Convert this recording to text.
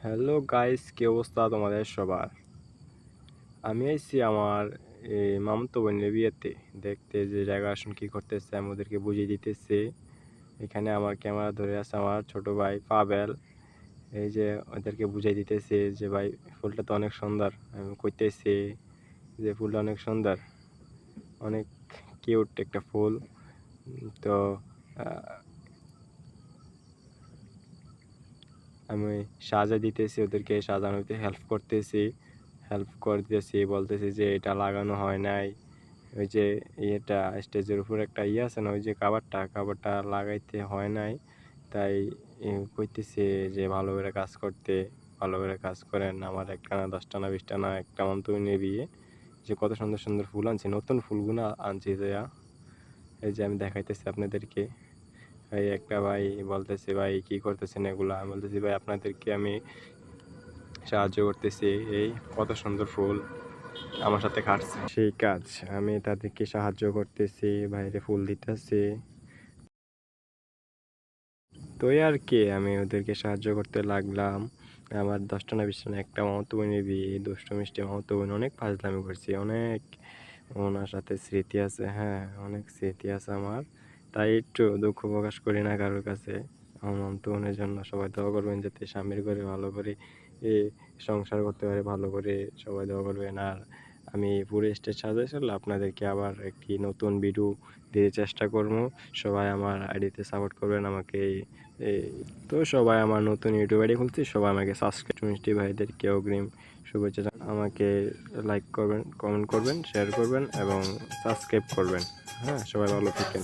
Hello guys, কি অবস্থা তোমাদের সবার? আমি আইছি আমার মামাতো বোনের বিয়েতে দেখতে, যে জায়গা আসুন কি করতেছে আমি ওদেরকে বুঝিয়ে দিতেছি। এখানে আমার ক্যামেরা ধরে আছে আমার ছোট ভাই পাবেল। এই যে ওদেরকে বুঝিয়ে দিতেছি যে ভাই, ফুলটা তো অনেক সুন্দর। আমি কইতেছি যে ফুলটা অনেক সুন্দর, অনেক কিউট একটা ফুল। তো আমি সাজা দিতেছি, ওদেরকে সাজানোতে হেল্প করতেছি, বলতেছি যে এটা লাগানো হয় নাই। ওই যে ইয়েটা স্টেজের উপর একটা ইয়ে আছে না, ওই যে কাভারটা লাগাইতে হয় নাই। তাই কইতেছি যে ভালো করে কাজ করতে, ভালো করে কাজ করেন। আমার একটা না 10টা না 20টা না, একটা মন্ত্র নিয়ে বিয়ে যে কত সুন্দর সুন্দর ফুল আনছি, নতুন ফুলগুলো আনছি যে এই যে আমি দেখাইতেছি আপনাদেরকে। এই একটা ভাই বলতেছে, ভাই কি করতেছেন এগুলা? আমি বলতেছি ভাই, আপনাদেরকে আমি সাহায্য করতেছি। এই কত সুন্দর ফুল আমার সাথে খাটছে সেই কাজ, আমি তাদেরকে সাহায্য করতেছি, বাইরে ফুল দিতেছি। তো এই আর কি, আমি ওদেরকে সাহায্য করতে লাগলাম। আমার 10টা না 20টা না, একটা মামাতো বোনের বিয়ে, দুষ্টু মিষ্টি মামাতো বোন, অনেক ফাজলামি করছি, অনেক ওনার সাথে স্মৃতি আছে। হ্যাঁ, অনেক স্মৃতি আছে আমার, তাই একটু দুঃখ প্রকাশ করি না কারোর কাছে। আমার মামাতো বোনের জন্য সবাই দোয়া করবেন, যাতে স্বামীর ঘরে ভালো করে সংসার করতে পারে, ভালো করে সবাই দোয়া করবেন। আর আমি পুরো স্টেজ সাজাইছিলাম, আপনাদেরকে আবার একটি নতুন ভিডিও দিতে চেষ্টা করবো। সবাই আমার আইডিতে সাপোর্ট করবেন আমাকে। তো সবাই আমার নতুন ইউটিউব আইডি খুলছি, সবাই আমাকে সাবস্ক্রাইব, মিষ্টি ভাইদেরকে অগ্রিম শুভেচ্ছা। আমাকে লাইক করবেন, কমেন্ট করবেন, শেয়ার করবেন এবং সাবস্ক্রাইব করবেন। হ্যাঁ, সবাই ভালো থাকেন।